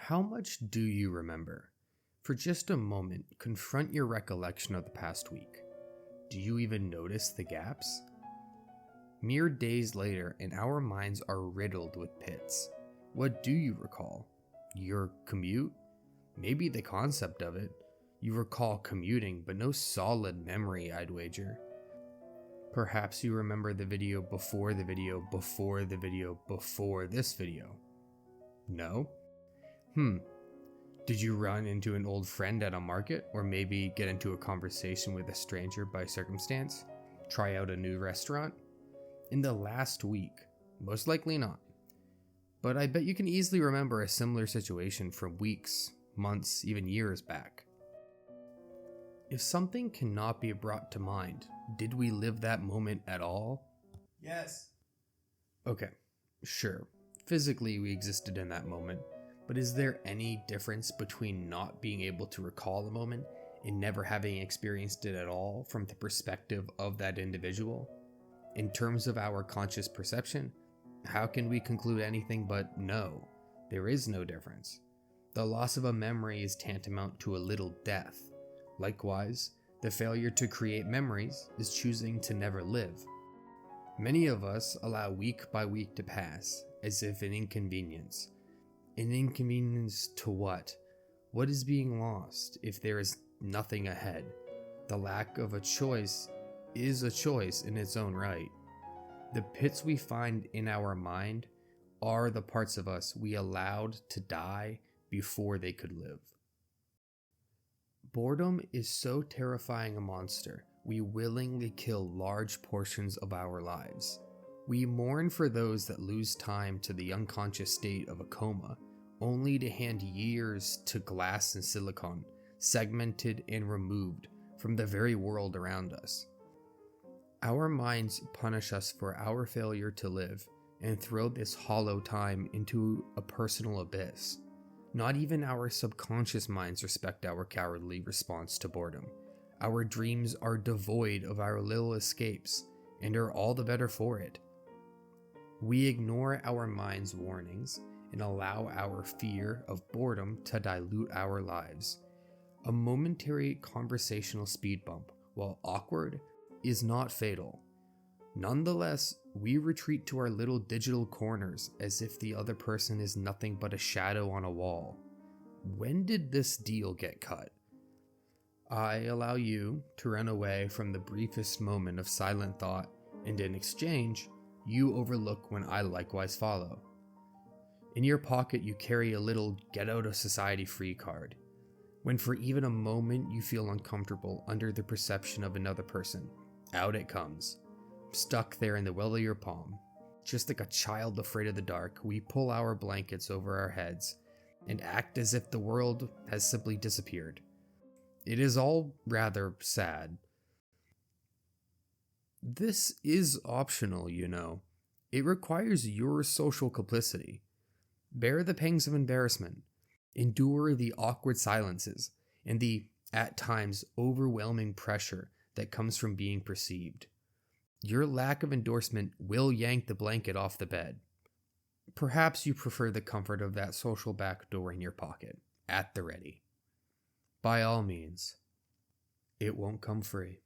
How much do you remember? For just a moment, confront your recollection of the past week. Do you even notice the gaps? Mere days later, and our minds are riddled with pits. What do you recall? Your commute? Maybe the concept of it. You recall commuting, but no solid memory, I'd wager. Perhaps you remember the video before the video before the video before this video. No? Did you run into an old friend at a market, or maybe get into a conversation with a stranger by circumstance? Try out a new restaurant? In the last week? Most likely not. But I bet you can easily remember a similar situation from weeks, months, even years back. If something cannot be brought to mind, did we live that moment at all? Yes. Okay, sure. Physically we existed in that moment, but is there any difference between not being able to recall the moment and never having experienced it at all from the perspective of that individual? In terms of our conscious perception, how can we conclude anything but no? There is no difference. The loss of a memory is tantamount to a little death. Likewise, the failure to create memories is choosing to never live. Many of us allow week by week to pass as if an inconvenience. An inconvenience to what? What is being lost if there is nothing ahead? The lack of a choice is a choice in its own right. The pits we find in our mind are the parts of us we allowed to die before they could live. Boredom is so terrifying a monster, we willingly kill large portions of our lives. We mourn for those that lose time to the unconscious state of a coma, only to hand years to glass and silicon, segmented and removed from the very world around us. Our minds punish us for our failure to live and throw this hollow time into a personal abyss. Not even our subconscious minds respect our cowardly response to boredom. Our dreams are devoid of our little escapes and are all the better for it. We ignore our mind's warnings and allow our fear of boredom to dilute our lives. A momentary conversational speed bump, while awkward, is not fatal. Nonetheless, we retreat to our little digital corners as if the other person is nothing but a shadow on a wall. When did this deal get cut? I allow you to run away from the briefest moment of silent thought, and in exchange, you overlook when I likewise follow. In your pocket you carry a little get out of society free card. When for even a moment you feel uncomfortable under the perception of another person, out it comes. Stuck there in the well of your palm. Just like a child afraid of the dark, we pull our blankets over our heads and act as if the world has simply disappeared. It is all rather sad. This is optional, you know. It requires your social complicity. Bear the pangs of embarrassment. Endure the awkward silences and the, at times, overwhelming pressure that comes from being perceived. Your lack of endorsement will yank the blanket off the bed. Perhaps you prefer the comfort of that social back door in your pocket, at the ready. By all means, it won't come free.